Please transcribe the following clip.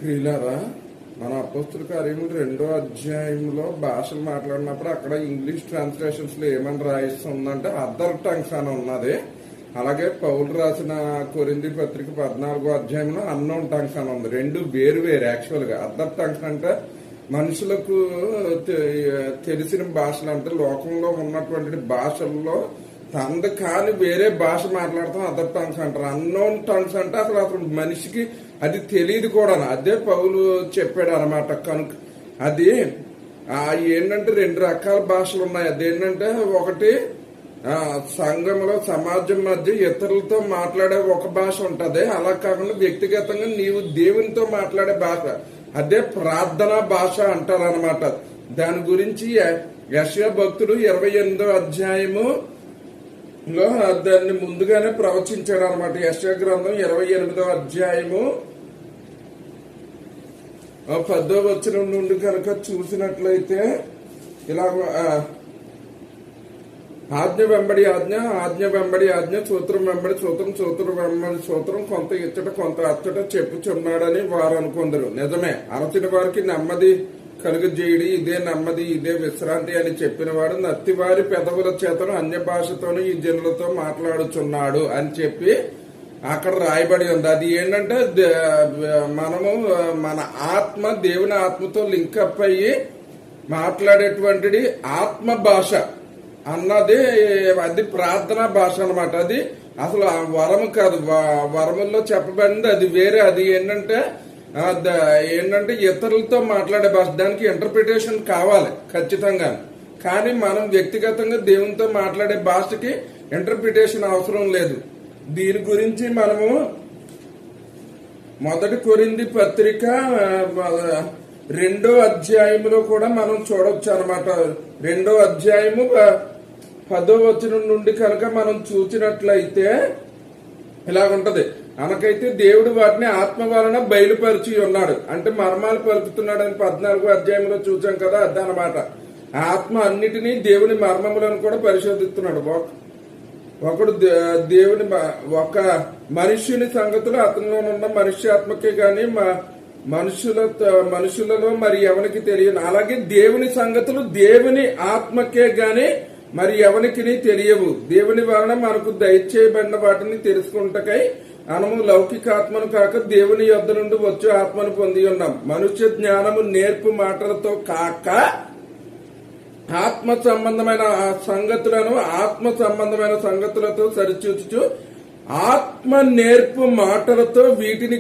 ప్రియులారా, మన అపోస్తుల కార్యములు 2వ అధ్యాయంలో భాషలు మాట్లాడినప్పుడు అక్కడ ఇంగ్లీష్ ట్రాన్స్లేషన్స్ లో ఏమని రాయిస్తుందంటే అదర్ టంగ్స్ అని ఉన్నది. అలాగే పౌలు రాసిన కొరింథీ పత్రిక 14వ అధ్యాయంలో అన్నోన్ టంగ్స్ అని ఉంది. రెండు వేరు వేరు. యాక్చువల్ గా అదర్ టంగ్స్ అంటే మనుషులకు తెలిసిన భాషలు, అంటే లోకంలో ఉన్నటువంటి భాషల్లో తనది కాని వేరే భాష మాట్లాడతాం అదర్ టంగ్స్ అంటారు. అన్నోన్ టంగ్స్ అంటే అసలు మనిషికి అది తెలియదు కూడా. అదే పౌలు చెప్పాడు అనమాట. కనుక అది ఏంటంటే 2 రకాల భాషలు ఉన్నాయి. అదేంటంటే ఒకటి సంఘంలో సమాజం మధ్య ఇతరులతో మాట్లాడే ఒక భాష ఉంటది. అలా కాకుండా వ్యక్తిగతంగా నీవు దేవునితో మాట్లాడే భాష, అదే ప్రార్థనా భాష అంటారు అనమాట. దాని గురించి యెషయా భక్తుడు 28వ అధ్యాయము లో దాన్ని ముందుగానే ప్రవచించాడు అనమాట. యెషయా గ్రంథం 28వ అధ్యాయము 10వ వచనం నుండి కనుక చూసినట్లయితే ఇలా ఆజ్ఞ వెంబడి ఆజ్ఞ, ఆజ్ఞ వెంబడి ఆజ్ఞ, సూత్రం వెంబడి సూత్రం, సూత్రం వెంబడి సూత్రం, కొంత ఇచ్చట కొంత అచ్చట చెప్పుచున్నాడని వారు అనుకుందరు. నిజమే, అరచిన వారికి నెమ్మది కలుగజేయడి, ఇదే నెమ్మది, ఇదే విశ్రాంతి అని చెప్పిన వాడు నత్తివారి పెదవుల చేతను అన్య భాషతోను ఈ జనులతో మాట్లాడుచున్నాడు అని చెప్పి అక్కడ రాయబడి ఉంది. అది ఏంటంటే మనము మన ఆత్మ దేవుని ఆత్మతో లింకప్ అయ్యి మాట్లాడేటువంటిది ఆత్మ భాష అన్నది, అది ప్రార్థనా భాష అనమాట. అది అసలు వరము కాదు, వరముల్లో చెప్పబడింది అది వేరే. అది ఏంటంటే ఇతరులతో మాట్లాడే భాష. దానికి ఇంటర్ప్రిటేషన్ కావాలి ఖచ్చితంగా. కానీ మనం వ్యక్తిగతంగా దేవునితో మాట్లాడే భాషకి ఇంటర్ప్రిటేషన్ అవసరం లేదు. దీని గురించి మనము 1 కొరింథీ పత్రిక 2వ అధ్యాయంలో కూడా మనం చూడొచ్చు అనమాట. 2వ అధ్యాయము 10వ వచనం నుండి కనుక మనం చూసినట్లయితే ఇలాగుంటది. మనకైతే దేవుడు వాటిని ఆత్మ వలన బయలుపరిచి ఉన్నాడు, అంటే మర్మాలు పలుకుతున్నాడు అని 14వ అధ్యాయంలో చూసాం కదా. అదనమాట. ఆత్మ అన్నిటినీ దేవుని మర్మములను కూడా పరిశోధిస్తున్నాడు. ఒకడు దేవుని ఒక మనుష్యుని సంగతులు అతనిలోనున్న మనుష్యాత్మకే గాని మనుషులలో మరి ఎవరికి తెలియదు. అలాగే దేవుని సంగతులు దేవుని ఆత్మకే గాని మరి ఎవరికి తెలియవు. దేవుని వలన మనకు దయచేయబడిన వాటిని తెలుసుకుంటకై మనము లౌకిక ఆత్మను కాక దేవుని యొద్ద నుండి వచ్చే ఆత్మను పొంది ఉన్నాం. మనుష్య జ్ఞానము నేర్పు మాటలతో కాక ఆత్మ సంబంధమైన సంగతులతో సరిచూచుచు ఆత్మ నేర్పు మాటలతో వీటిని